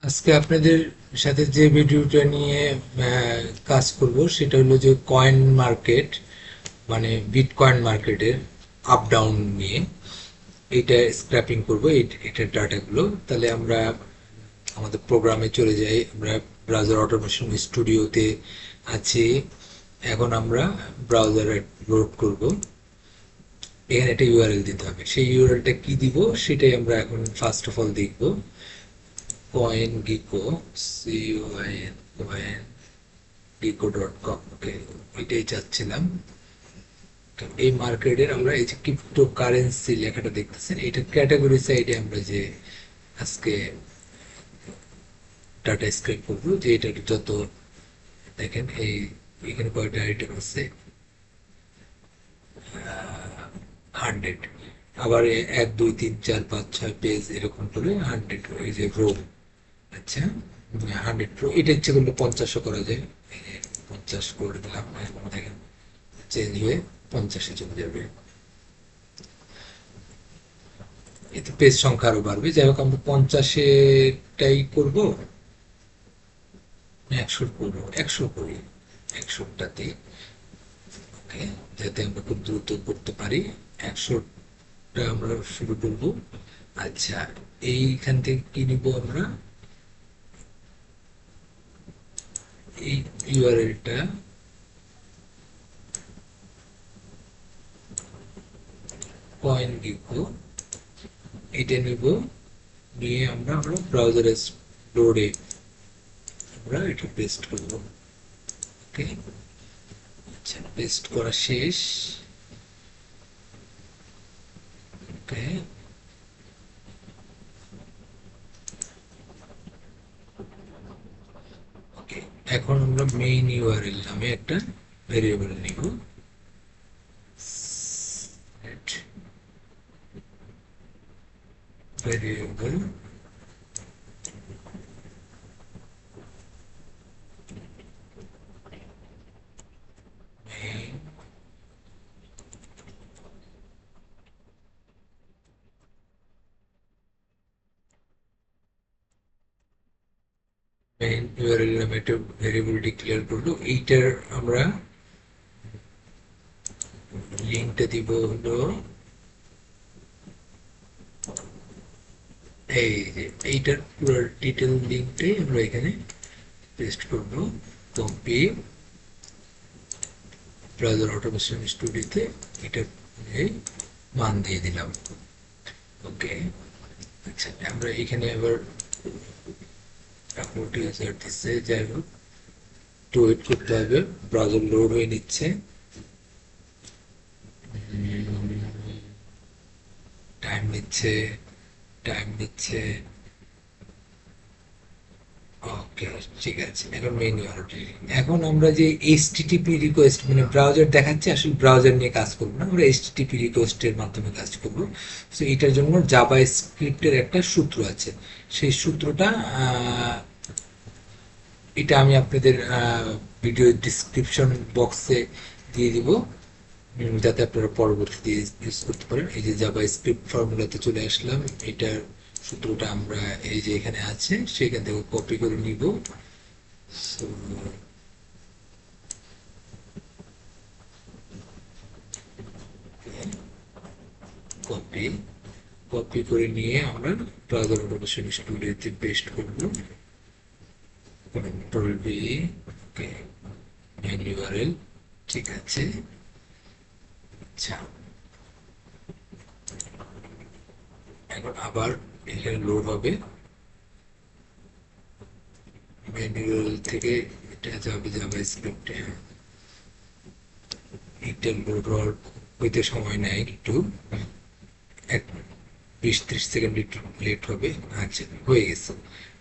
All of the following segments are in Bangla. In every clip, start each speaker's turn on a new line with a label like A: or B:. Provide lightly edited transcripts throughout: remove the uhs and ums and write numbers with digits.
A: আজকে আপনাদের সাথে যে ভিডিওটা নিয়ে কাজ করব সেটা হলো যে কয়েন মার্কেট, মানে বিটকয়েন মার্কেটের আপ ডাউন নিয়ে এটা স্ক্র্যাপিং করব এটার ডাটাগুলো। তাহলে আমরা আমাদের প্রোগ্রামে চলে যাই। আমরা ব্রাউজার অটোমেশন স্টুডিওতে আছি। এখন আমরা ব্রাউজারে লোড করব। এখানে একটা ইউআরএল দিতে হবে, সেই ইউআরএলটা কি দিব সেটাই আমরা এখন ফার্স্ট অফ অল দেখব। কয়েন গিকো, COIN কয়েন গিকো.com, ওকে, এটাই চাচ্ছিলাম। তো এই মার্কেটের আমরা এই যে ক্রিপ্টো কারেন্সি লেখাটা দেখতেছেন, এটা ক্যাটাগরি সাইডে আমরা যে আজকে ডাটা স্ক্রেপ করবো, যে এটার যত দেখেন এই এখানে কয়টা আইটেম আছে, 100। আবার 1 2 3 4 5 6 পেজ এরকম করে 100, এই যে রো। আচ্ছা, 100 প্রো, এটা ইচ্ছে করলে 50ও করা যায়। 50 করে দিলাম, দেখেন চেঞ্জ হয়ে 50-এ চলে যাবে। এতে পেজ সংখ্যা আরো বাড়বে। যাই হোক, আমরা 50-এটাই করবো, 100 করবো, 100 করি, 100টাতে, ওকে, যাতে আমরা খুব দ্রুত করতে পারি। 100টা আমরা শুরু করবো। আচ্ছা, এইখান থেকে কি নিব আমরা, এই ইউআরএলটা কয়েন গিকো, এটা নিব, নিয়ে আমরা ব্রাউজারে লোডে আমরা এটা পেস্ট করবো। ওকে, আচ্ছা, পেস্ট করা শেষ। ওকে, ওকে, এখন আমরা মেইন ইউআরএল নামে একটা ভেরিয়েবল নিব। ভেরিয়েবল মেইন, মেইন ইউআরএল নামে একটা ভেরিয়েবল ডিক্লেয়ার করলো। এইটার আমরা লিঙ্কটা দিব হলো এই যে এইটার পুরো ডিটেল লিঙ্কটাই আমরা এখানে পেস্ট করব। কপি, ব্রাউজার অটোমেশন স্টুডিওতে এটা মান দিয়ে দিলাম। ওকে, আচ্ছা, আমরা এখানে আবার 40,000 দিচ্ছে। যাই হোক, একটু ওয়েট করতে হবে, ব্রাউজার লোড হয়ে নিচ্ছে। টাইম নিচ্ছে, টাইম নিচ্ছে। ওকে, ঠিক আছে, এখন মেইন ইউআরএল। এখন আমরা যে এইচটিটিপি রিকোয়েস্ট, মানে ব্রাউজার দেখাচ্ছে, আসলে ব্রাউজার নিয়ে কাজ করবো না, আমরা এইচটিটিপি রিকোয়েস্টের মাধ্যমে কাজ করব। তো এটার জন্য জাভা স্ক্রিপ্টের একটা সূত্র আছে। সেই সূত্রটা এটা আমি আপনাদের ভিডিও ডিসক্রিপশন বক্সে দিয়ে দিব, যাতে আপনারা পরবর্তীতে ইউজ করতে পারেন। এই যে জাভা স্ক্রিপ্ট ফর্মুলাতে চলে আসলাম। এটার সূত্রটা আমরা এই যে এখানে আছে সেখান থেকে কপি করে নিব। So, কপি, কপি করে নিয়ে আমরা ব্রাউজার অটোমেশন স্টুডিওতে পেস্ট করব। কন্ট্রোল বি, ওকে, মেন ইউআরএল, ঠিক আছে। আচ্ছা, এখন আবার এখানে লোড হবে। মেন ইউআরএল থেকে এটা যাবে জাভা স্ক্রিপ্টে। এটা লোড হইতে সময় নেয় একটু, 20-30 সেকেন্ড একটু লেট হবে। আচ্ছা, হয়ে গেছে।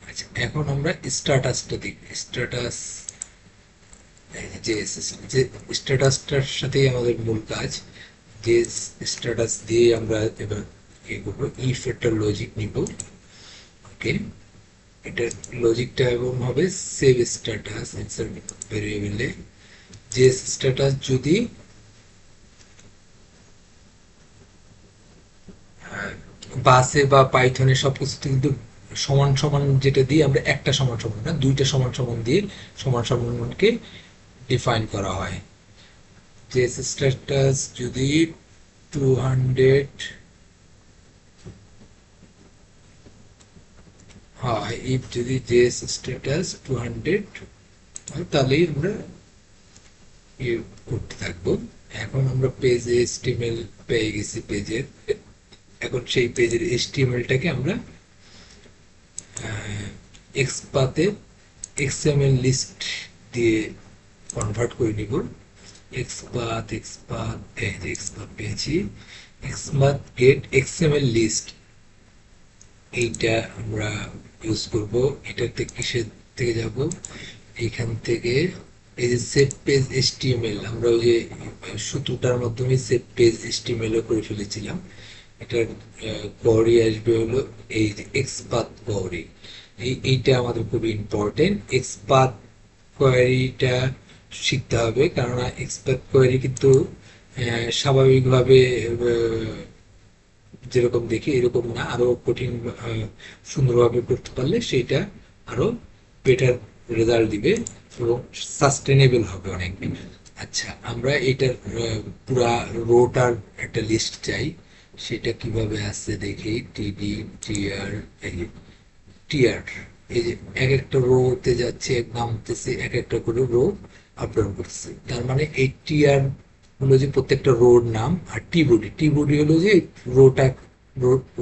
A: আচ্ছা, এখন আমরা স্ট্যাটাসটা দিই। স্ট্যাটাস, যে যে স্ট্যাটাসটার সাথেই আমাদের মূল কাজ। যে স্ট্যাটাস দিয়ে আমরা এবার কি করবো, ইফ একটা লজিক নিব। ওকে, এটা লজিকটা এবং হবে সেভ স্ট্যাটাস ইনসার ভেরিয়েবলে। যে স্ট্যাটাস যদি বাসে বা পাইথনে সবকিছুতে কিন্তু সমান সমান যেটা দিয়ে আমরা একটা সমান সমান না দুইটা সমান সমান দিয়ে সমান সমানকে ডিফাইন করা হয়। যে স্ট্যাটাস যদি 200 হয়, ইফ যদি যে স্ট্যাটাস 200 হয় তাহলেই আমরা ইয়ে করতে থাকবো। এখন আমরা পেজে এসটিএমএল পেয়ে গেছি পেজের। এখন সেই পেজের এসটিএমএলটাকে আমরা এক্সপাতে এক্সএমএল লিস্ট দিয়ে কনভার্ট করে নিব। এক্সপাত এই যে এক্সপাত পেয়েছি, এক্সপাত গেট এক্সএমএল লিস্ট, এইটা আমরা ইউজ করব। এটাতে কিসের থেকে যাব, এইখান থেকে এই যে সেভ পেজ এসটিএমএল, আমরা ওই যে সূত্রটার মাধ্যমে সেভ পেজ এসটিএমএল করে ফেলেছিলাম। এটার কোয়ারি আসবে হলো এই যে এক্সপাত কোয়ারি। এইটা আমাদের খুবই ইম্পর্টেন্ট। এক্সপাত কোয়ারিটা শিখতে হবে, কেননা এক্সপাত কোয়ারি কিন্তু স্বাভাবিকভাবে যেরকম দেখি এরকম না, আরো কঠিন সুন্দরভাবে করতে পারলে সেইটা আরো বেটার রেজাল্ট দিবে এবং সাস্টেনেবল হবে অনেক। আচ্ছা, আমরা এটার পুরা রোটার একটা লিস্ট চাই, সেটা কিভাবে আসছে দেখি। টিডি টিআর, টিআর এই যে এক একটা রোতে যাচ্ছে, নামতেছে, এক একটা করে রো আপ ডাউন করতেছে। তার মানে এই টিআর হলো যে প্রত্যেকটা রোড নাম, আর টি বডি হলো যে রোটা,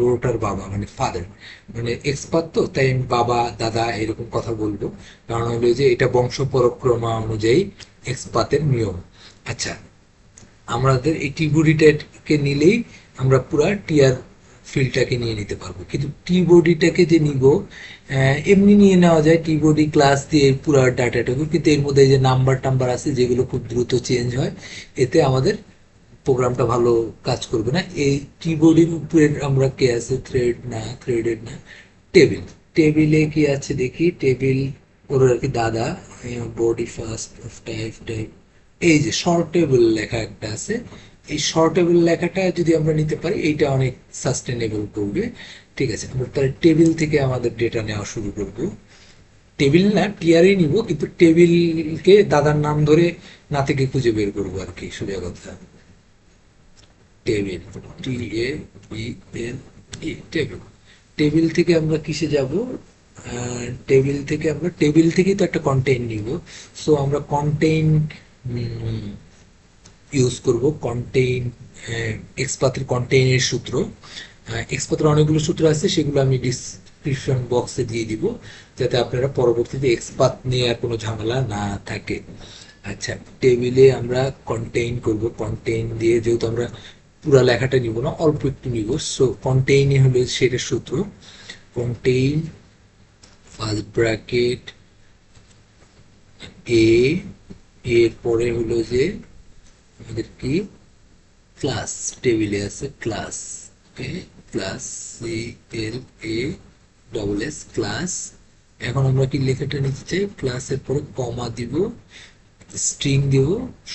A: রোটার বাবা মানে ফাদার, মানে এক্সপার্ট তো তাই আমি বাবা দাদা এরকম কথা বলবো, কারণ হলো যে এটা বংশ পরক্রমা অনুযায়ী এক্সপার্টের নিয়ম। আচ্ছা, আমাদের এই টি বডিটাকে নিলেই আমরা পুরা টিআর ফিল্ডটাকে নিয়ে নিতে পারবো, কিন্তু টি বডিটাকে যে নিব এমনি নিয়ে নেওয়া যায় টি বডি ক্লাস দিয়ে পুরো ডাটাটাকে, কিন্তু এর মধ্যে যে নাম্বার টাম্বার আছে যেগুলো খুব দ্রুত চেঞ্জ হয়, এতে আমাদের প্রোগ্রামটা ভালো কাজ করবে না। এই টি বডির উপরে আমরা কে আছে, থ্রেড না থ্রেডেড না, টেবিল, টেবিলে কি আছে দেখি। টেবিল ওর আর কি দাদা, body first of type type, এই যে শর্টেবল লেখা একটা আছে। এই শর্টেবল লেখাটা যদি আমরা নিতে পারি এইটা অনেক সাস্টেনেবল করবে। ঠিক আছে, আমরা তাহলে টেবিল থেকে আমাদের ডেটা নেওয়া শুরু করব। টেবিল না টিআরই নিব, কিন্তু টেবিলকে দাদার নাম ধরে না থেকে খুঁজে বের করবো আর কি, সোজা কথা। Table, T A B L E, table. Table থেকে আমরা কিসে যাব, টেবিল থেকে আমরা টেবিল থেকেই তো একটা কন্টেইন নিব। সো আমরা কন্টেইন ইউজ করব। কন্টেইন এক্সপাথের কন্টেইনের সূত্র, এক্সপাথের অনেকগুলো সূত্র আছে, সেগুলো আমি ডিসক্রিপশন বক্সে দিয়ে দিব, যাতে আপনারা পরবর্তীতে এক্সপাথ নিয়ে আর কোনো ঝামেলা না থাকে। আচ্ছা, টেবিলে আমরা কন্টেইন করব। কন্টেইন দিয়ে যেহেতু আমরা পুরা লেখাটা নিব না, অল্প একটু নিব, সো কন্টেইনই হলো সেটার সূত্র। কন্টেইন ফার্স্ট ব্র্যাকেট এ, এর পরে হলো যে আমাদের কি ক্লাস, টেবিলে আছে class, class C L A double S class. এখন আমরা কি লেখাটা নিতে চাই, ক্লাসের পরে কমা দিব, স্ট্রিং দিব,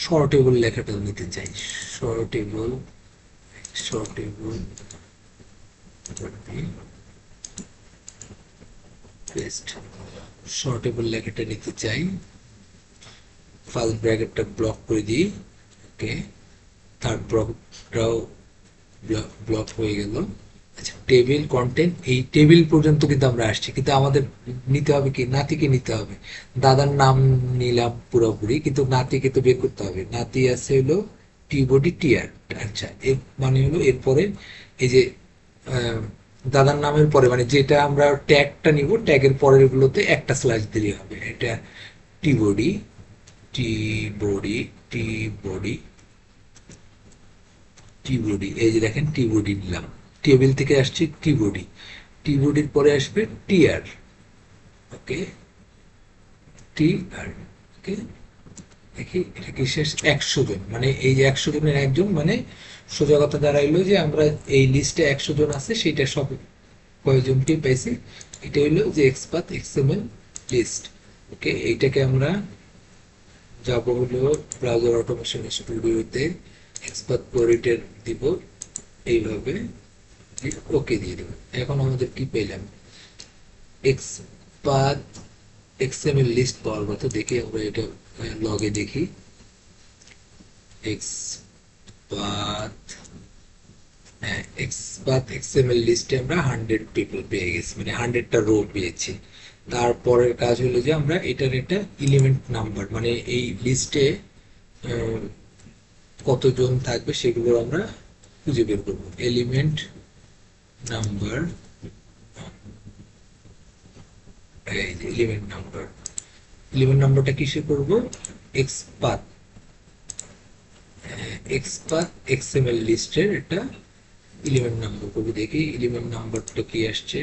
A: শর্টেবল লেখাটা নিতে চাই। শর্টেবল, শর্টেবল পেস্ট, শর্টেবল লেখাটা নিতে চাই। ফার্স্ট ব্র্যাকেটটা ব্লক করে দিই, ওকে, থার্ড ব্লকটাও ব্লক হয়ে গেল। আচ্ছা, টেবিল কন্টেন্ট, এই টেবিল পর্যন্ত কিন্তু আমরা আসছি, কিন্তু আমাদের নিতে হবে কি, নাতিকে নিতে হবে। দাদার নাম নিলাম পুরোপুরি, কিন্তু নাতিকে তো বের করতে হবে। নাতি আছে হলো টি বডি টিআর। আচ্ছা, এর মানে হলো এরপরে এই যে দাদার নামের পরে মানে যেটা আমরা ট্যাগটা নিব, ট্যাগের পরের গুলোতে একটা স্ল্যাশ দিলে হবে। এটা টি বডি, টি বডি, টি বডি, টি বডি, এই যে দেখেন টি বডি নিলাম, টেবিল থেকে আসছে টি বডি, টি বডির পরে আসবে টিআর, ওকে, টিআর, ওকে। দেখি এটা কি শেষ, 100 জন, মানে এই যে 100 জনের একজন, মানে সোজা কথা দাঁড়াইলো যে আমরা এই লিস্টে 100 জন আছে, সেটা সব কয়জনকে পাইছি, এটা হইলো যে এক্সপাথ এক্সএমএল লিস্ট। ওকে, এইটাকে আমরা যাব হলো ব্রাউজার অটোমেশন স্টুডিওতে, এক্সপাথ কোয়ারিটার দিব এইভাবে, ওকে দিয়ে দেব। এখন আমাদের কি পেলাম, এক্স পাথ এক্সএমএল লিস্ট পাওয়ার কথা, দেখি আমরা এটা লগে দেখি। এক্স পাথ এক্সপাথ এক্সএমএল লিস্টে আমরা 100 পিপল পেয়ে গেছি, মানে 100টা রো পেয়েছি। তারপরের কাজ হলো যে আমরা এটার একটা এলিমেন্ট নাম্বার, মানে এই লিস্টে কতজন থাকবে সেগুলো আমরা খুঁজে বের করবো। Element number, element number, element নাম্বারটা কিসে করব? এক্সপাথ এক্সএমএল লিস্টের একটা এলিমেন্ট নাম্বার করবো। দেখি এলিমেন্ট নাম্বারটা কি আসছে।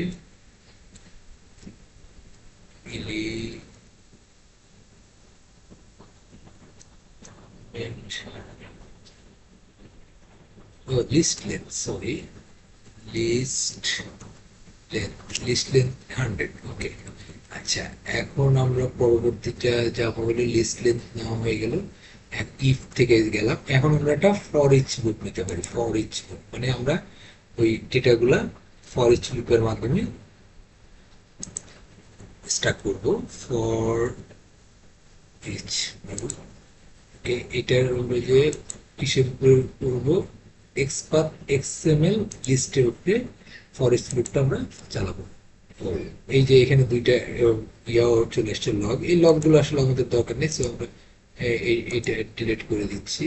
A: List length, sorry, list list length 100। Okay, আচ্ছা, এখন আমরা পরবর্তীটা যাব হলো লিস্ট লেন্থ নেওয়া হয়ে গেল, ইফ থেকে গেলাম। এখন আমরা একটা ফর ইচ লুপ নিতে পারি। ফর ইচ লুপ মানে আমরা ওই ডেটাগুলা ফর ইচ লুপের মাধ্যমে স্টার্ট করব। ফর ইচ লুপ, এটার হলো যে কিসের উপরে করব? এক্সপাথ এক্সএমএল লিস্টের উপরে ফর ইচ লুপটা আমরা চালাবো। এই যে এখানে দুইটা ইয়াও চলে এসছে লগ, এই লগগুলো আসলে আমাদের দরকার নেই, সো আমরা এইটা ডিলিট করে দিচ্ছি।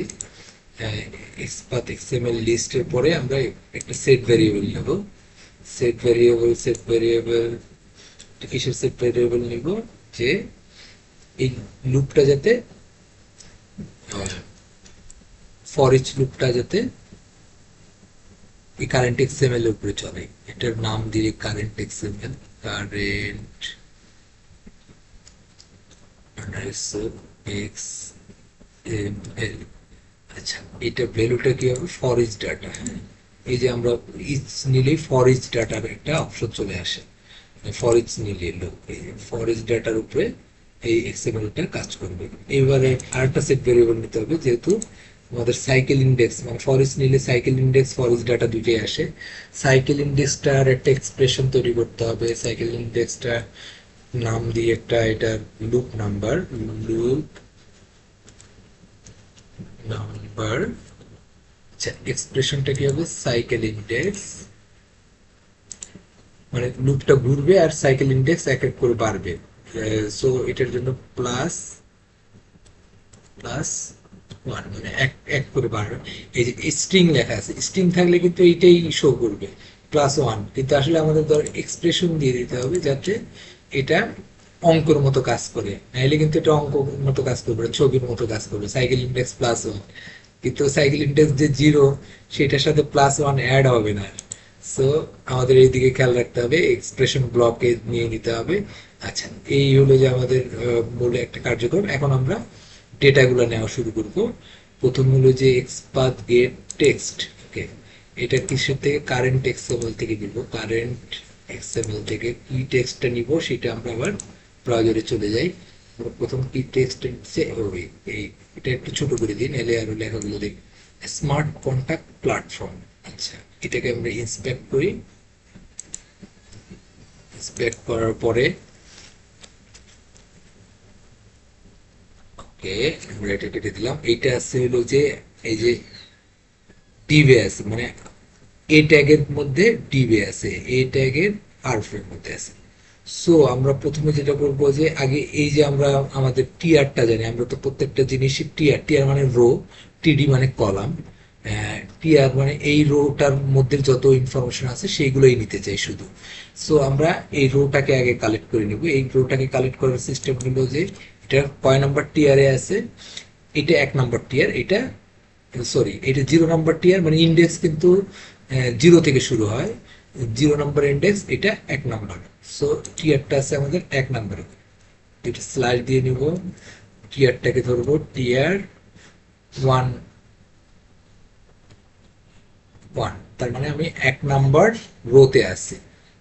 A: এক্সপাথ এক্সএমএল লিস্টের পরে আমরা একটা সেট ভ্যারিয়েবল নেব। সেট ভ্যারিয়েবল কিসের সেট ভ্যারিয়েবল নেব? যে এই লুপটা যাতে ফর ইচ লুপটা যাতে এই কারেন্ট এক্সএমএল এর উপরে চলে, এটার নাম দিয়ে কারেন্ট এক্সএমএল, কারেন্ট এক্সএমএল। আচ্ছা, এটা ভ্যালুটা কি হবে? For each data. হ্যাঁ, এই যে আমরা ইচ নিলেই ফর ইচ ডাটার একটা অপশন চলে আসে। ফর ইচ নিলে ফর ইচ ডাটার উপরে এই এক্সএমএলটা কাজ করবে। এবারে আরেকটা সেট ভেরিয়েবল নিতে হবে, যেহেতু আমাদের সাইকেল ইন্ডেক্স, মানে ফর ইচ নিলে cycle index for each data দুইটাই আসে। সাইকেল ইন্ডেক্সটার একটা এক্সপ্রেশন তৈরি করতে হবে। সাইকেল ইন্ডেক্সটা নাম দিয়ে একটা, এটা লুপ নাম্বার, লুপ নাম্বার। আচ্ছা, এক্সপ্রেশনটা কি হবে? সাইকেল ইন্ডেক্স, মানে লুপটা ঘুরবে আর সাইকেল ইন্ডেক্স এক এক করে বাড়বে। সো এটার জন্য প্লাস প্লাস ওয়ান, মানে এক এক করে বাড়বে। এই যে স্ট্রিং লেখা আছে, স্ট্রিং থাকলে কিন্তু এইটাই শো করবে প্লাস ওয়ান, কিন্তু আসলে আমাদের ধর এক্সপ্রেশন দিয়ে দিতে হবে যাতে এটা অঙ্কের মতো কাজ করে, নাহলে কিন্তু এটা অঙ্ক মতো কাজ করবে, ছবির মতো কাজ করবে। সাইকেল ইন্ডেক্স প্লাস ওয়ান, কিন্তু সাইকেল ইন্ডেক্স যে জিরো সেটার সাথে প্লাস ওয়ান অ্যাড হবে না। সো আমাদের এইদিকে খেয়াল রাখতে হবে, এক্সপ্রেশন ব্লকে নিয়ে নিতে হবে। আচ্ছা, এই হলো যে আমাদের মূল একটা কার্যক্রম। এখন আমরা ডেটাগুলো নেওয়া শুরু করব। প্রথম হলো যে এক্সপাথ গেট টেক্সট। ওকে, এটা কিসের থেকে? কারেন্ট এক্সএমএল থেকে নিব। কারেন্ট এক্সএমএল থেকে কি টেক্সটটা নিব সেটা আমরা আবার ব্রাউজারে চলে যাই। প্রথম কি টেক্সট নিচ্ছে, এই এটা একটু ছোট করে দিন, এলে আরো লেখাগুলো দেখ। Smart contact platform. আচ্ছা, এটাকে আমরা ইন্সপেক্ট করি। ইন্সপেক্ট করার পরে ওকে, আমরা এটা কেটে দিলাম। এইটা আছে হলো যে এই যে ডিভে আছে, মানে এ ট্যাগের মধ্যে ডিভে আছে, এ ট্যাগের আরফের মধ্যে আছে। সো আমরা প্রথমে যেটা করবো যে আগে এই যে আমরা আমাদের টিআরটা জানি, আমরা তো প্রত্যেকটা জিনিসই টিআর, টিআর মানে রো, টিডি মানে কলাম। টিআর মানে এই রোটার মধ্যে যত ইনফরমেশন আছে সেইগুলোই নিতে চাই শুধু। সো আমরা এই রোটাকে আগে কালেক্ট করে নিব। এই রোটাকে কালেক্ট করার সিস্টেম হলো যে এটা কয় নাম্বার টিআরে আছে, এটা 1 নাম্বার টিআর, এটা সরি এটা 0 নাম্বার টিআর, মানে ইন্ডেক্স কিন্তু 0 থেকে শুরু হয়। 0 নাম্বার ইন্ডেক্স, এটা 1 নাম্বার। সো টিআরটা আছে আমাদের 1 নাম্বারে। এটা স্ল্যাশ দিয়ে নিব, টিআরটাকে ধরবো টিআর 1 1, তার মানে আমি 1 নাম্বার রোতে আছি।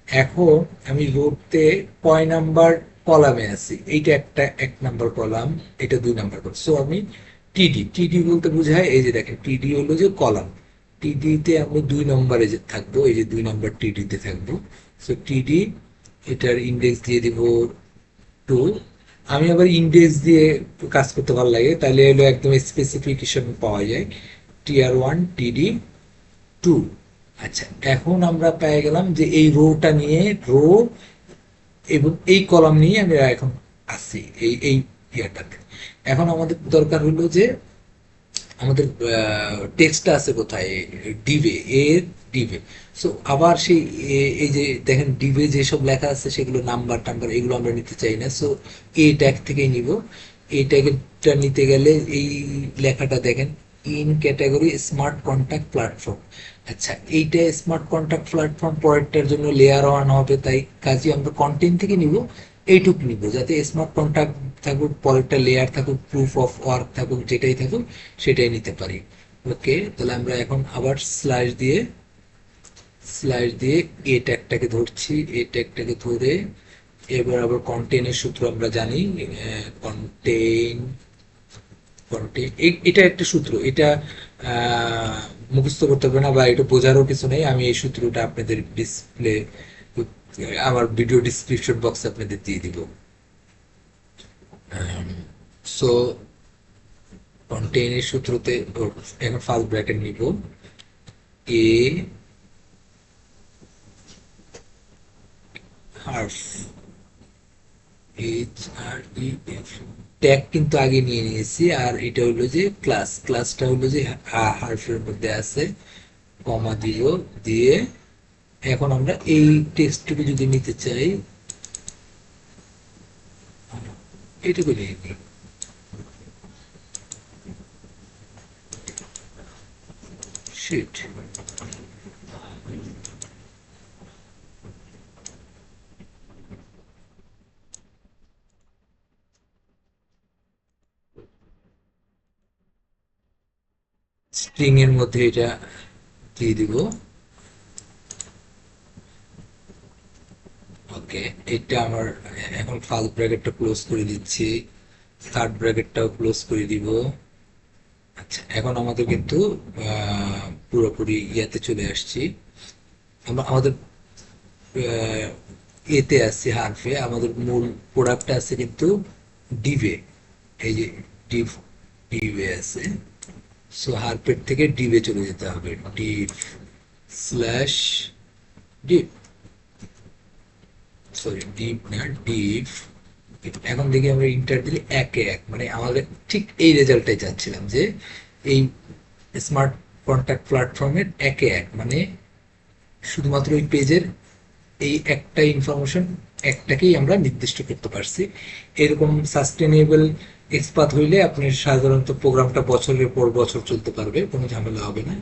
A: এখন আমি রোতে কয় নাম্বার কলামে আছি? এইটা একটা 1 নাম্বার কলাম, এটা 2 নাম্বার কলাম। সো আমি টিডি, টিডি বলতে বোঝায় এই যে দেখেন টিডি হলো যে কলাম, টিডিতে আমি 2 নম্বরে যে থাকবো, এই যে 2 নাম্বার টিডিতে থাকবো। সো টিডি এটার ইন্ডেক্স দিয়ে দিব 2। আমি আবার ইন্ডেক্স দিয়ে কাজ করতে ভালো লাগে, তাহলে হলো একদম স্পেসিফিকেশন পাওয়া যায়, TR1 TD2। আচ্ছা, এখন আমরা পেয়ে গেলাম যে এই রোটা নিয়ে, রো এবং এই কলাম নিয়ে আমরা এখন আসছি এই ইয়াটাতে। এখন আমাদের দরকার হলো যে আমাদের টেক্সটটা আছে কোথায়, ডিভে, ডিভে। সো আবার সেই এই যে দেখেন ডিভে যেসব লেখা আছে সেগুলো নাম্বার টাম্বার এগুলো আমরা নিতে চাই না, সো এই ট্যাগ থেকেই নিব। এই ট্যাগটা নিতে গেলে এই লেখাটা দেখেন, in category smart contact platform. আচ্ছা, এইটা স্মার্ট কন্ট্যাক্ট প্ল্যাটফর্ম পরেরটার জন্য লেয়ার ওয়ান হবে, তাই কাজে আমরা কন্টেন্ট থেকে নিব, এইটুক নিব যাতে স্মার্ট কন্ট্যাক্ট থাকুক, পরেরটা লেয়ার থাকুক, প্রুফ অফ ওয়ার্ক থাকুক, যেটাই থাকুক সেটাই নিতে পারি। ওকে, তাহলে আমরা এখন আবার স্লাইড দিয়ে এ ট্যাগটাকে ধরছি, এ ট্যাগটাকে ধরে এবার আবার কন্টেইনের সূত্র আমরা জানি, কন্টেইন কন্টেইন এটা একটা সূত্র, এটা মুখস্থ করতে হবে না বা এটা বোঝারও কিছু নেই। আমি এই সূত্রটা আপনাদের ডিসপ্লে, আমার ভিডিও ডিসক্রিপশন বক্সে আপনাদের দিয়ে দিব। সো কন্টেইনের সূত্রতে এখন ফার্স্ট ব্র্যাকেট নিব, এ হার্ফ, H R E F, tag কিন্তু আগে নিয়ে নিয়েছি, আর এটা হলো যে ক্লাসটা হলো যে হার্ফের মধ্যে আছে, কমা দিব, দিয়ে এখন আমরা এই টেক্সটটুকু যদি নিতে চাই এইটুকু নিয়ে নিই। শিট, স্ট্রিং এর মধ্যে এটা দিয়ে দিব। ওকে, এটা আমার এখন ফার্স্ট ব্র্যাকেটটা ক্লোজ করে দিচ্ছি, থার্ড ব্র্যাকেটটাও ক্লোজ করে দিব। আচ্ছা, এখন আমাদের কিন্তু পুরোপুরি ইয়াতে চলে আসছি, আমরা আমাদের এতে আসছি, হারফে। আমাদের মূল প্রোডাক্টটা আছে কিন্তু ডিভে, এই যে ডিভ, ডিভে আছে। সো হারপের থেকে ডিভে চলে যেতে হবে, Depp slash Depp, sorry Depp না, ডিভ। এখন দেখি আমরা ইন্টার দিলে একে এক, মানে আমাদের ঠিক এই রেজাল্টটাই চাচ্ছিলাম যে এই স্মার্ট কন্ট্যাক্ট প্ল্যাটফর্মের একে এক, মানে শুধুমাত্র ওই পেজের এই একটা ইনফরমেশন একটাকেই আমরা নির্দিষ্ট করতে পারছি। এরকম সাস্টেনেবল এক্সপার্ট হইলে আপনি সাধারণত প্রোগ্রামটা বছরের পর বছর চলতে পারবে, কোনো ঝামেলা হবে না।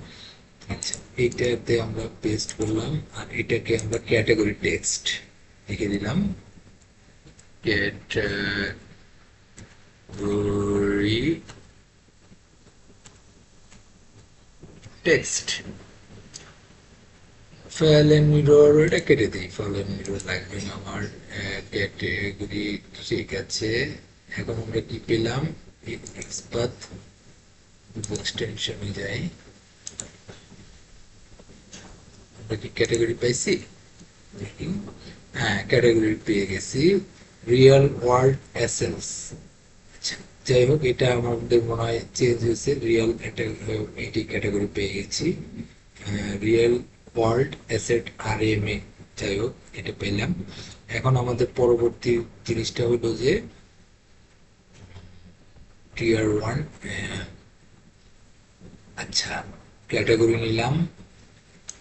A: আচ্ছা, এইটাতে আমরা পেস্ট করলাম, আর এটাকে আমরা ক্যাটাগরি টেক্সট লিখে দিলাম, category text. File and mirror এটা কেটে দিই, ফাইল এন্ড মিরর লাগবে না আমার। ক্যাটাগরি ঠিক আছে। এখন আমরা কি পেলাম, এক্সপাথ এক্সটেনশনে যাই, আমরা কি ক্যাটাগরি পাইছি? হ্যাঁ, ক্যাটাগরি পেয়ে গেছি, রিয়েল ওয়ার্ল্ড এসেন্স। যাই হোক, এটা আমাদের মনে হয় চেঞ্জ হয়েছে, রিয়েল এটি ক্যাটাগরি পেয়ে গেছি, রিয়েল ওয়ার্ল্ড অ্যাসেট RMA। যাই হোক, এটা পেলাম। এখন আমাদের পরবর্তী জিনিসটা হলো যে টিয়ার ওয়ান। আচ্ছা, ক্যাটাগরি নিলাম।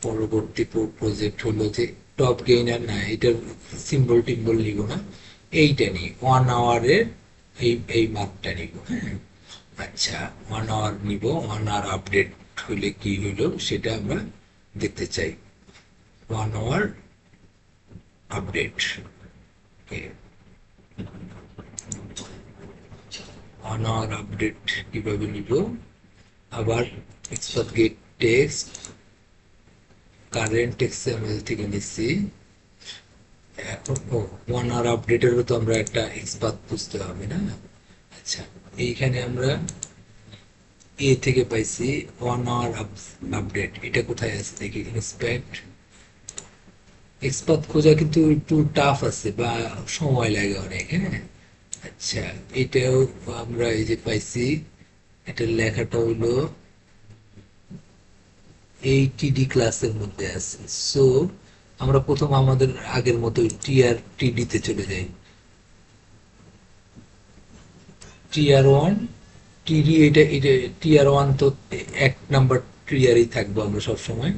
A: পরবর্তী প্রজেক্ট হলো যে টপ গেইনার, না এটার সিম্বল টিম্বল নিব না, এইটা নিই, 1 আওয়ারের এই মার্কটা নিব। হ্যাঁ, আচ্ছা, 1 আওয়ার নিব, 1 আওয়ার আপডেট হইলে কি হইলো সেটা আমরা দেখতে চাই। 1 আওয়ার আপডেট, 1 আওয়ার আপডেট কিভাবে নিব? আবার XPath get text, current XML থেকে নিচ্ছি। এখন 1 আওয়ার আপডেটেরও তো আমরা একটা এক্সপাথ বুঝতে হবে না? আচ্ছা, এইখানে আমরা এ থেকে পাইছি 1 আওয়ার আপডেট, এটা কোথায় আছে দেখি, ইন্সপেক্ট, এক্সপাথ খোঁজা কিন্তু একটু টাফ আছে বা সময় লাগে অনেক, হ্যাঁ। আচ্ছা, এটাও আমরা এই যে পাইছি, এটার লেখাটা হলো এই টিডি ক্লাসের মধ্যে আছে। সো আমরা প্রথম আমাদের আগের মতো টিআর টিডি তে চলে যাই। টিআর ওয়ান টিডি, এটা এটা টিআর ওয়ান তো এক নাম্বার টিআরই থাকবো আমরা সবসময়।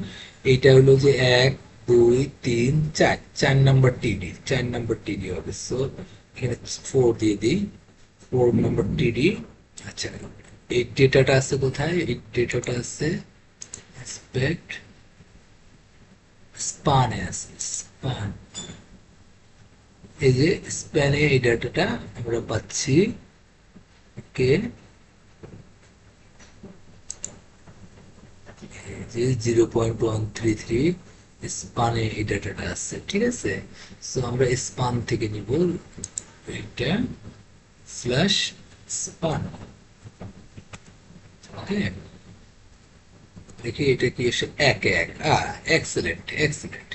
A: এইটা হলো যে এক, দুই, তিন, চার, চার নাম্বার টিডি, চার নাম্বার টিডি হবে। সো এখানে ফোর দিয়ে দিই, ফোর নাম্বার টিডি। আচ্ছা, এই ডেটাটা আছে কোথায়? এই ডেটাটা আছে এক্সপেক্ট স্পানে আছে, স্পান। এই যে স্প্যানে এই ডাটাটা আমরা পাচ্ছি। ওকে, যে 0.133 স্পানে এই ডাটাটা আছে, ঠিক আছে। সো আমরা স্পান থেকে নিব এটা স্ল্যাশ স্পান। ওকে, দেখি এটা কি এসে একে এক। এক্সেলেন্ট এক্সেলেন্ট,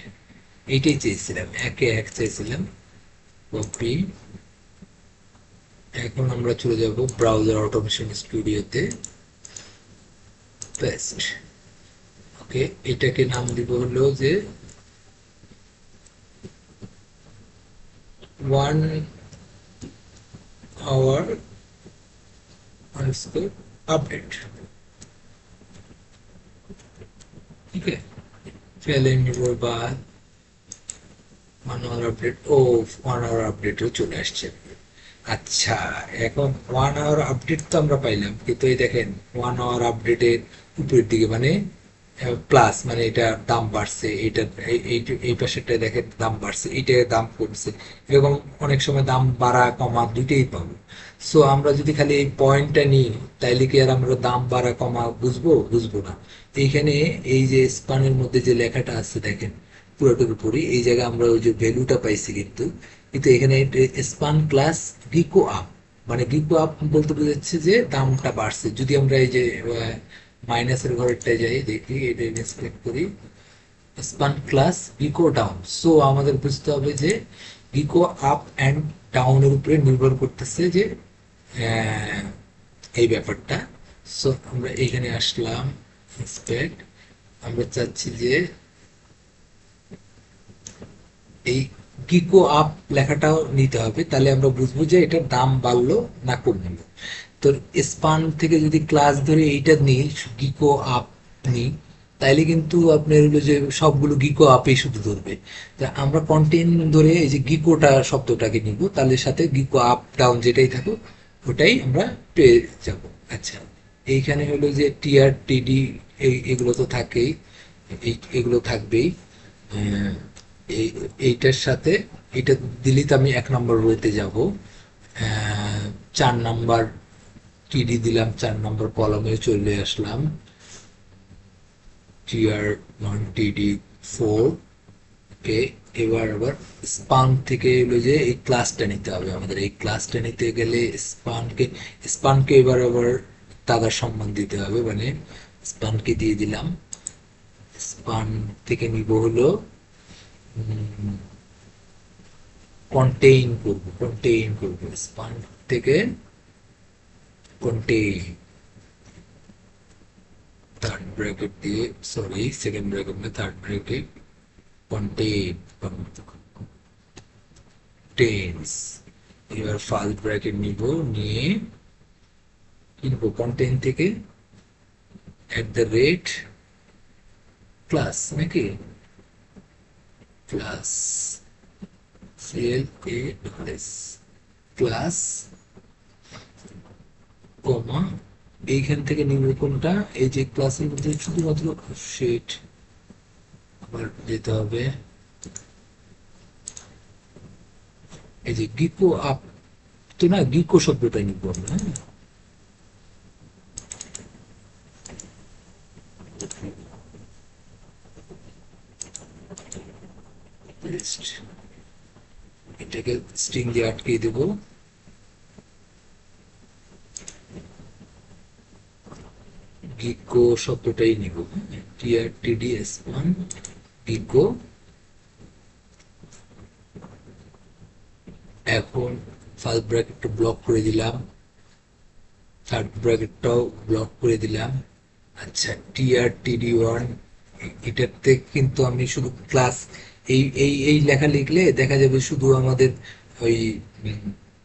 A: এইটাই চেয়েছিলাম, একে এক চাইছিলাম। কপি। এখন আমরা চলে যাব ব্রাউজার অটোমেশন স্টুডিওতে, পেস্ট। ওকে, এটাকে নাম দিব হলো যে 1 hour আপডেট। ঠিক আছে, ফেলে নিব বা 1 hour আপডেট। ও, 1 hour আপডেটও চলে আসছে। আচ্ছা, এখন 1 hour আপডেট তো আমরা পাইলাম, কিন্তু এই দেখেন 1 hour আপডেটের উপরের দিকে মানে প্লাস, মানে এটা দাম বাড়ছে, এটা এই পাশেরটা দেখেন দাম বাড়ছে, এইটা দাম কমছে। এরকম অনেক সময় দাম বাড়া কমা দুইটাই পাবো। সো আমরা যদি খালি এই পয়েন্টটা নিই, তাইলে কি আর আমরা দাম বাড়া কমা বুঝবো? বুঝবো না। এইখানে এই যে স্পানের মধ্যে যে লেখাটা আছে দেখেন পুরোটার উপরে, এই জায়গায় আমরা ওই যে ভ্যালুটা পাইছি, কিন্তু কিন্তু এখানে স্পান ক্লাস গিকো আপ, মানে গিকো আপ বলতে বোঝাচ্ছে যে দামটা বাড়ছে। যদি আমরা এই যে মাইনাসের ঘরটায় যাই, দেখি এটা ইনস্পেক্ট করি, স্পান ক্লাস গিকো ডাউন। সো আমাদের বুঝতে হবে যে গিকো আপ অ্যান্ড ডাউনের উপরে নির্ভর করতেছে যে আহ, এই ব্যাপারটা। সো আমরা এখানে আসলাম, ইন্সপেক্ট। আমরা চাচ্ছি যে এই গিকো আপ লেখাটাও নিতে হবে, তাহলে আমরা বুঝবো যে এটার দাম বাড়লো না কমলো। তো স্পান থেকে যদি ক্লাস ধরে এইটা নিই, গিকো আপ নিই, তাইলে কিন্তু আপনার হলো যে সবগুলো গিকো আপে শুধু ধরবে। তা আমরা কন্টেন্ট ধরে এই যে গিকোটা শব্দটাকে নিব, তাহলে সাথে গিকো আপ ডাউন যেটাই থাকুক ওটাই আমরা পেয়ে যাব। আচ্ছা, এইখানে হলো যে টিআর টিডি এগুলো তো থাকেই, এগুলো থাকবেই। আহ, এইটার সাথে এটা দিলেই তো আমি 1 নম্বর রোতে যাব। 4 নম্বর টিডি দিলাম, 4 নম্বর কলমে চলে আসলাম। টিআর 1 টিডি 4। ওকে, এবার আবার স্পান থেকে এলো যে এই ক্লাসটা নিতে হবে আমাদের। এই ক্লাসটা নিতে গেলে স্পানকে এবার আবার তাদের সম্মান দিতে হবে, মানে স্পানকে দিয়ে দিলাম। স্পান থেকে নিব হলো কন্টেইন করব স্পান থেকে, কন্টেইন থার্ড ব্র্যাকেট দিয়ে, সরি সেকেন্ড ব্র্যাকেট না, থার্ড ব্র্যাকেট, কন্টেইন টেন্স। এবার ফার্স্ট ব্র্যাকেট নিব, নিয়ে কিনব কন্টেইন থেকে @ক্লাস, নাকি ক্লাস, CLAS ক্লাস, কমা, এইখান থেকে নিব কোনটা, এই যে ক্লাসের মধ্যে শুধুমাত্র সেট। আবার যেতে হবে এই যে গিকো আপ, তো না গিকো শব্দটা নিব আমরা, হ্যাঁ। এটাকে স্ট্রিং দিয়ে আটকে দেবো। গিকো শব্দটাই নিব, TRTDS1 গিকো এখন ফার্স্ট ব্র্যাকেটটা ব্লক করে দিলাম, থার্ড ব্র্যাকেটটাও ব্লক করে দিলাম। আচ্ছা, TR TD1 এটাতে কিন্তু আমি শুধু ক্লাস এই লেখা লিখলে দেখা যাবে শুধু আমাদের ওই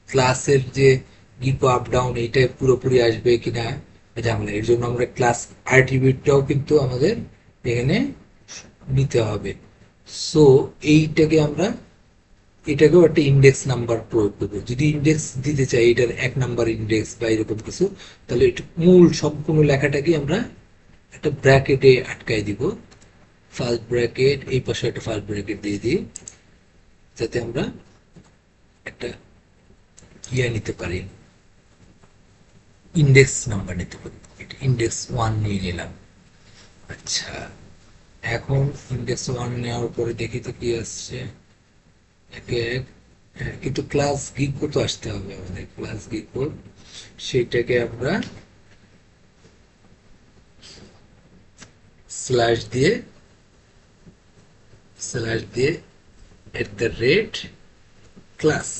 A: ক্লাসের যে গিকো আপ ডাউন এইটা পুরোপুরি আসবে কিনা ঝামেলা। এর জন্য আমরা ক্লাস আর্টিবিউটটাও কিন্তু আমাদের এখানে নিতে হবে। সো এইটাকে আমরা এটাকেও একটা ইন্ডেক্স নাম্বার প্রয়োগ করবো। যদি ইন্ডেক্স দিতে চাই এটার 1 নাম্বার ইন্ডেক্স বা এরকম কিছু, তাহলে এটা মূল সম্পূর্ণ লেখাটাকে আমরা একটা ব্র্যাকেটে আটকাই দিব। ফার্স্ট ব্র্যাকেট, এই পাশে একটা ফার্স্ট ব্র্যাকেট দিয়ে দিই, যাতে আমরা একটা নিতে পারি, ইন্ডেক্স নাম্বার নিতে পারি। এটা ইন্ডেক্স 1 নিয়ে নিলাম। আচ্ছা, এখন ইন্ডেক্স 1 নেওয়ার পরে দেখি তো কি আসছে। একে এক, কিন্তু ক্লাস গিকো তো আসতে হবে আমাদের, ক্লাস গিকো সেইটাকে আমরা স্ল্যাশ দিয়ে @ক্লাস।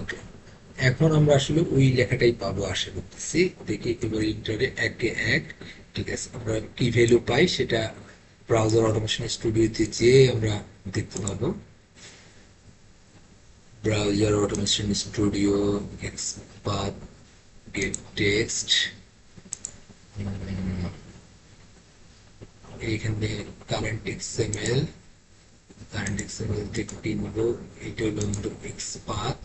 A: ওকে, এখন আমরা আসলে ওই লেখাটাই পাবো আশা করতেছি। দেখি এবার ইন্টারে একে এক। ঠিক আছে, আমরা কি ভ্যালু পাই সেটা ব্রাউজার অটোমেশন স্টুডিওতে যেয়ে আমরা দেখতে পাবো। Browser automation studio, XPath, get text, এইখানে কারেন্ট এক্সএমএল থেকে কিনবো। এটা হলো আমাদের এক্সপাথ,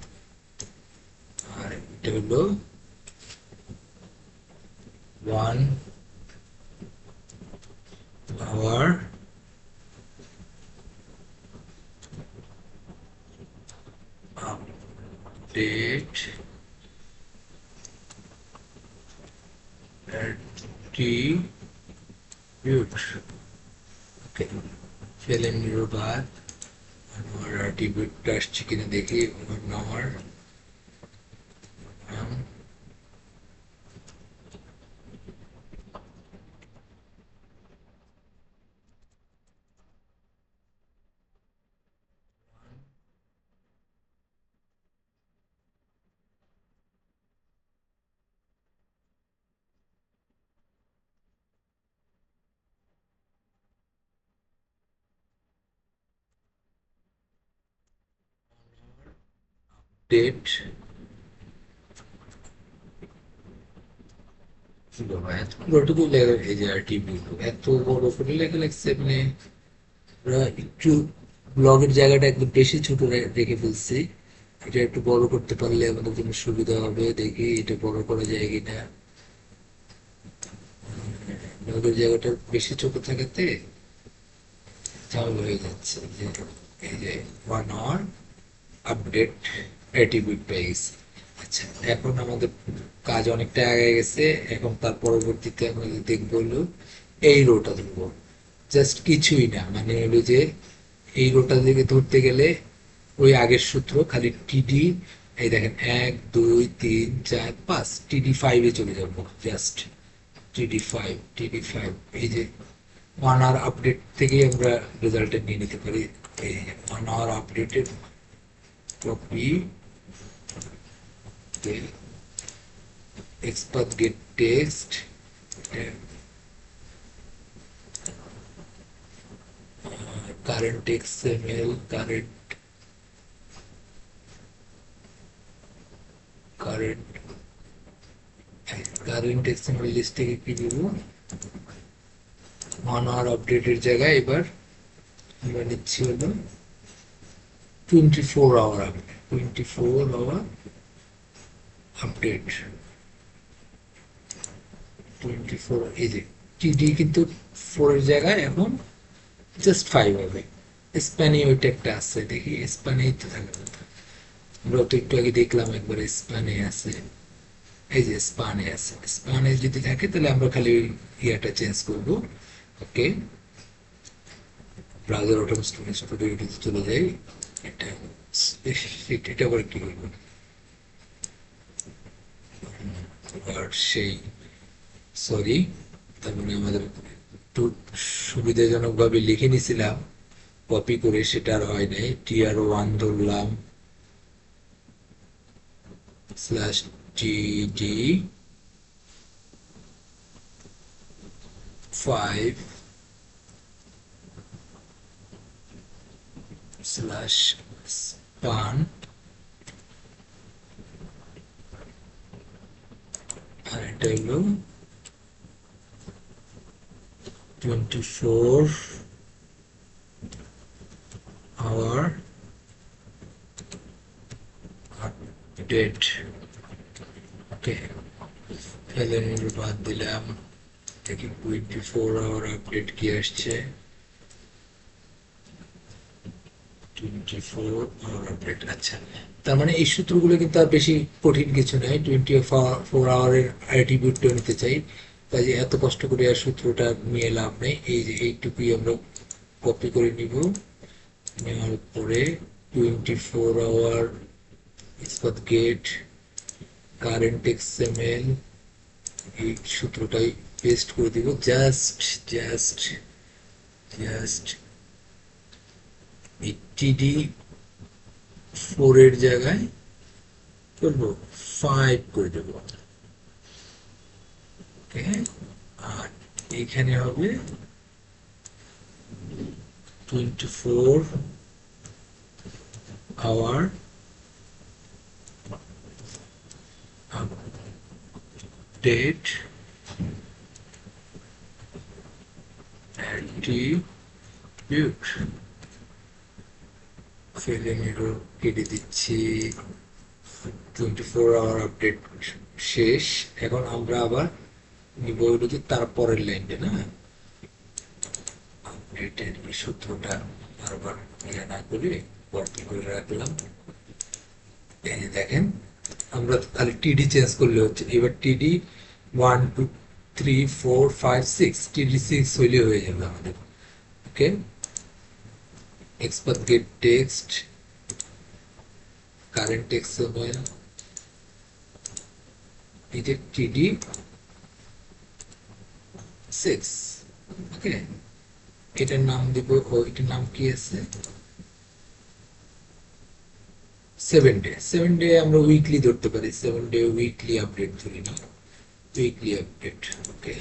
A: আর এটা হলো 1 আওয়ার আপডেট attribute। ওকে, ফেলে নিল বাদ। আমার অ্যাট্রিবিউটটা আসছে কিনা দেখি। আমার ডেট এত বড়টুকু লেখা, এই যে অ্যাট্রিবিউট এত বড় করে লেখা লাগছে। মানে আমরা একটু ব্লগের জায়গাটা একদম বেশি ছোট রেখে ফেলছি। এটা একটু বড় করতে পারলে আমাদের জন্য সুবিধা হবে। দেখি এটা বড় করা যায় কিনা। ব্লগের জায়গাটা বেশি ছোট থাকাতে ঝামেলা হয়ে যাচ্ছে। যে এই যে 1 আওয়ার আপডেট অ্যাট্রিবিউট পেয়ে গেছি। আচ্ছা, এখন আমাদের কাজ অনেকটা আগে গেছে। এখন তার পরবর্তীতে আমরা দেখবো হলো এই রোটা ধরবো। জাস্ট কিছুই না, মানে হলো যে এই রোটা থেকে ধরতে গেলে ওই আগের সূত্র, খালি টিডি, এই দেখেন 1 2 3 4 5, TD5-এ চলে যাবো। জাস্ট TD5, এই যে 1 আওয়ার আপডেট থেকেই আমরা রেজাল্টটা নিয়ে নিতে পারি। এই 1 আওয়ার আপডেটের copy, XPath get text, current XML, current XML list থেকে কি দিব, 1 আওয়ার আপডেটের জায়গায় এবার আমরা নিচ্ছি হলো 24 আওয়ার আপডেট। 24 hour update, 24। এই যে টিডি কিন্তু 4-এর জায়গায় এখন জাস্ট 5 হবে। স্প্যানে ওইটা একটা আছে, দেখি স্প্যানেই তো থাকার কথা। আমরা তো একটু আগে দেখলাম একবার স্প্যানে আছে। এই যে স্প্যানে আছে, স্প্যানে যদি থাকে তাহলে আমরা খালি ইয়াটা চেঞ্জ করবো। ওকে, ব্রাউজার অটোমেশন স্টুডিওতে চলে যাই। এটা এটা আবার কি করবো, আর সেই সরি, তার মানে আমাদের একটু সুবিধাজনক ভাবে লিখে নিছিলাম কপি করে সেটা আর হয় নাই, tr1 ধরলাম স্ল্যাশ td 5 স্ল্যাশ span, আর এটা হলো 24 hour update। ওকে, ফেলেন বাদ দিলাম, দেখি 24 hour আপডেট কি আসছে। 24 hour আপডেট, আচ্ছা। তার মানে এই সূত্রগুলো কিন্তু আর বেশি কঠিন কিছু নয়। 24 আওয়ারের অ্যাট্রিবিউটটা নিতে চাই, কাজে এত কষ্ট করে আর সূত্রটা নিয়ে লাভ নেই। এই যে এইটুকুই আমরা কপি করে নিব, নেওয়ার পরে 24 আওয়ার ইস্পাত গেট কারেন্ট এক্সএমএল এই সূত্রটাই পেস্ট করে দিব। জাস্ট জাস্ট জাস্ট এই টিডি 4 এর জায়গায় করবো 5 করে দেবো। ওকে, আর এখানে হবে 24 আওয়ার আপডেট অ্যাট্রিবিউট। ফেলে নিলো, কেটে দিচ্ছি। 24 আওয়ার আপডেট শেষ। এখন আমরা আবার নিব হলো যে তারপরের লাইনটা, না আপডেটের সূত্রটা বারবার ইয়ে না করে কপি করে রাখলাম। এই যে দেখেন, আমরা খালি টিডি চেঞ্জ করলে হচ্ছে। এবার টিডি 1 2 3 4 5 6, টিডি 6 হইলে হয়ে যাবে আমাদের। Okay, expert get text current XML, এটা টিডি 6। ওকে, এটার নাম দিব, এটার নাম কি আছে, 7 ডে। 7 ডে আমরা উইকলি ধরতে পারি, 7 ডে উইকলি আপডেট ধরি না, উইকলি আপডেট। ওকে,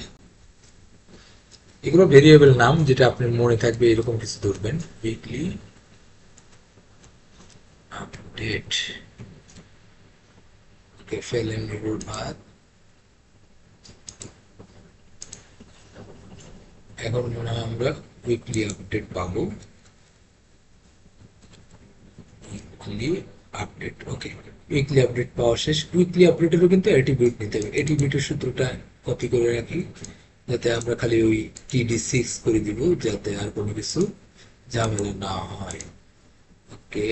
A: এগুলো ভেরিয়েবল নাম, যেটা আপনার মনে থাকবে এরকম কিছু ধরবেন। Weekly update. Okay, fail and roll বাদ। এখন মনে হয় আমরা উইকলি আপডেট পাবো। Weekly update, okay, weekly update পাওয়া শেষ। উইকলি আপডেটেরও কিন্তু অ্যাট্রিবিউট নিতে হবে। অ্যাট্রিবিউটের সূত্রটা কপি করে রাখি, যাতে আমরা খালি ওই টিডি 6 করে দিব, যাতে আর কোনো কিছু ঝামেলা না হয়। Okay,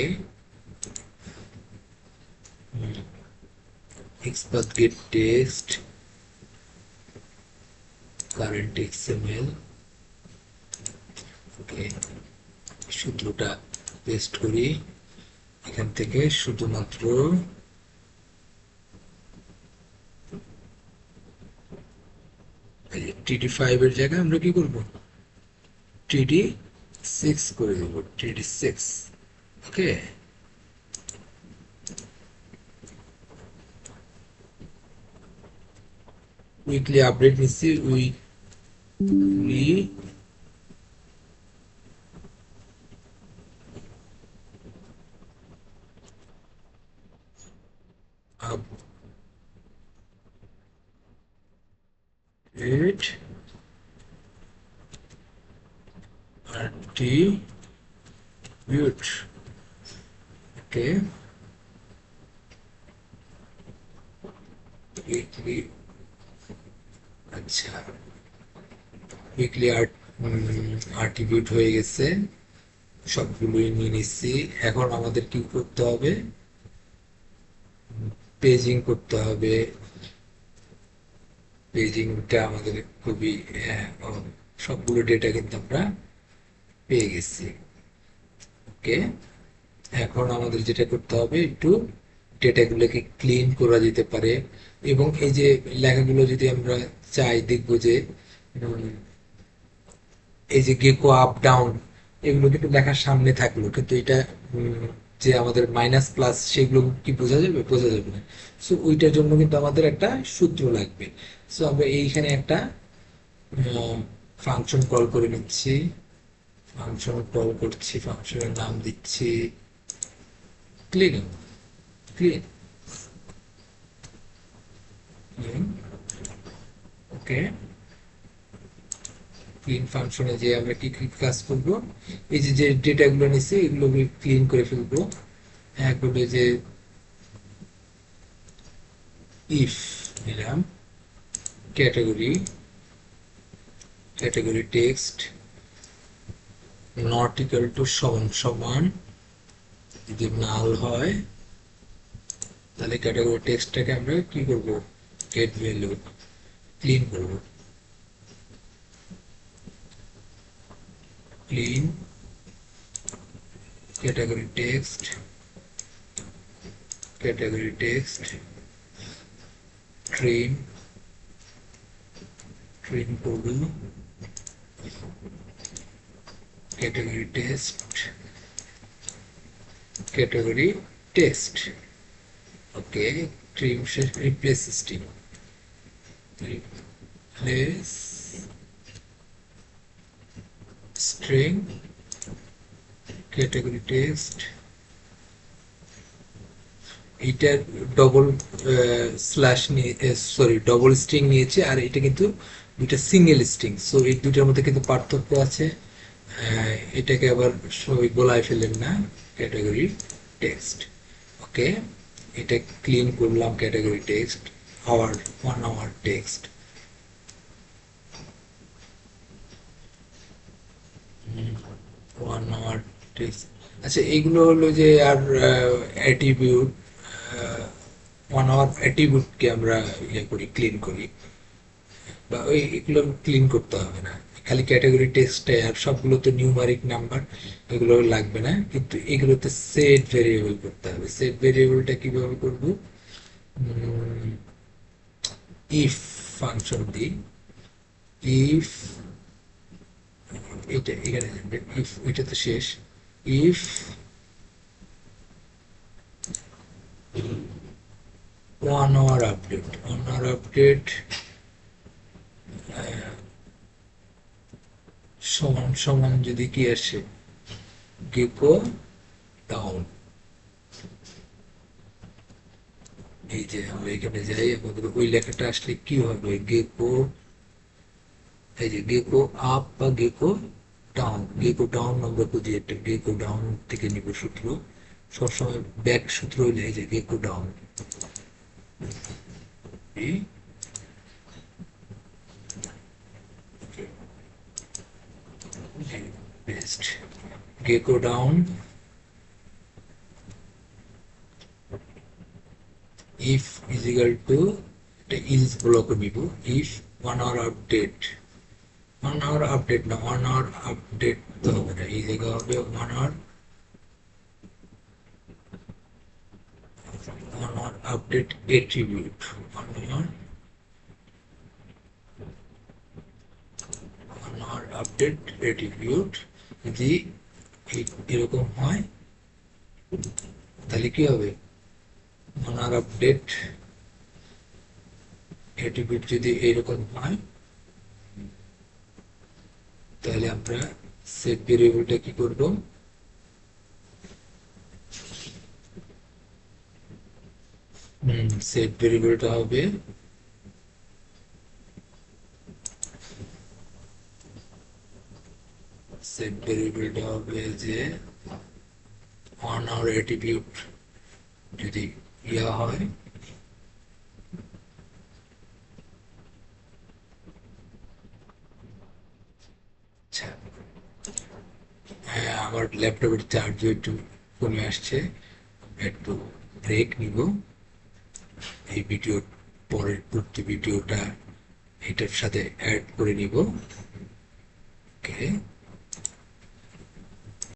A: expert get text current XML. Okay, সূত্রটা পেস্ট করি এখান থেকে, শুধুমাত্র টিডি 5 এর জায়গায় আমরা কি করব, টিডি 6 করে দেব, টিডি 6। ওকে, উইকলি আপডেট নিচ্ছি, উইকলি আপডেট অ্যাট্রিবিউট। ওকে, উইকলি, আচ্ছা, উইকলি অ্যাট্রিবিউট হয়ে গেছে, সবগুলোই নিয়ে নিচ্ছি। এখন আমাদের কি করতে হবে, পেজিং করতে হবে। পেজিংটা আমাদের খুবই, সবগুলো ডেটা কিন্তু আমরা পেয়ে গেছি। ওকে, এখন আমাদের যেটা করতে হবে, একটু ডেটাগুলোকে ক্লিন করা যেতে পারে। এবং এই যে লেখাগুলো যদি আমরা চাই, দেখবো যে এই যে গেকো আপ ডাউন, এগুলো কিন্তু লেখার সামনে থাকলো, কিন্তু এটা যে আমাদের মাইনাস প্লাস সেগুলো কি বোঝা যাবে? বোঝা যাবে না। সো ওইটার জন্য কিন্তু আমাদের একটা সূত্র লাগবে। সো আমরা এইখানে একটা ফাংশন কল করে নিচ্ছি, ফাংশন কল করছি, ফাংশনের নাম দিচ্ছি ক্লিন। ক্লিন, ওকে। ক্লিন ফাংশনে যে আমরা কি কি কাজ করব, এই যে যে ডেটাগুলো নিছি এগুলো ক্লিন করে ফেলবো। একবারে যে ইফ নিলাম, category, category text not equal to সমান সমান, যদি নাল হয় তাহলে ক্যাটাগরি টেক্সটটাকে আমরা কি করব, গেট ভ্যালু ক্লিন করব। Clean category text, category text, trim, trim করব, category text, category text, okay, trim replace string, replace string, category text, এইটার ডবল স্ল্যাশ নিয়ে, সরি ডবল স্ট্রিং নিয়েছে, আর এটা কিন্তু দুইটা সিঙ্গেল স্ট্রিং। সো এই দুইটার মধ্যে কিন্তু পার্থক্য আছে, এটাকে আবার সবাই গোলায় ফেলেন না। ক্যাটাগরি টেক্সট, ওকে, এটা ক্লিন করলাম। Category text hour, 1 hour text, আচ্ছা এইগুলো হলো যে আর অ্যাট্রিবিউট, 1 আওয়ার অ্যাট্রিবিউটকে আমরা ইয়ে করি, ক্লিন করি, বা ওই এগুলো ক্লিন করতে হবে না, খালি ক্যাটাগরি টেক্সটে। আর সবগুলো তো নিউমারিক নাম্বার, এগুলো লাগবে না, কিন্তু এগুলোতে সেট ভেরিয়েবল করতে হবে। সেট ভেরিয়েবলটা কিভাবে করব, ইফ ফাংশন দিই, ইফ, এটা এখানে ইফ, এটা তো শেষ, if 1 hour update, 1 hour update সমান সমান যদি কি আসে, গেকো ডাউন। এই যে আমরা এখানে যাই, আমাদের ওই লেখাটা আসলে কি হবে, গেকো, এই যে গেকো আপ বা গেকো ডাউন, গেকো ডাউন আমরা খুঁজি, একটা গেকো ডাউন থেকে নিব সূত্র, সবসময় ব্যাক সূত্র হইলে এই যে Gecko down, best Gecko down if is equal to, এটা is ব্লক নিব, if 1 hour update, 1 hour update না, 1 hour update তো হবে না, এই জায়গা হবে 1 hour, 1 hour update attribute, 1 hour, 1 hour update attribute। যদি এরকম হয় তাহলে কি হবে, 1 hour update attribute যদি এইরকম হয় তাহলে আমরা সেট ভেরিয়েবলটা কি করব, সেট ভেরিয়েবলটা হবে সেট ভেরিয়েবলটা হবে যে 1 hour attribute যদি ইয়া হয়, আচ্ছা হ্যাঁ আমার ল্যাপটপের চার্জ একটু কমে আসছে, একটু ব্রেক নিব, এই ভিডিও পরের পরবর্তী ভিডিওটা এটার সাথে অ্যাড করে নিব, ওকে।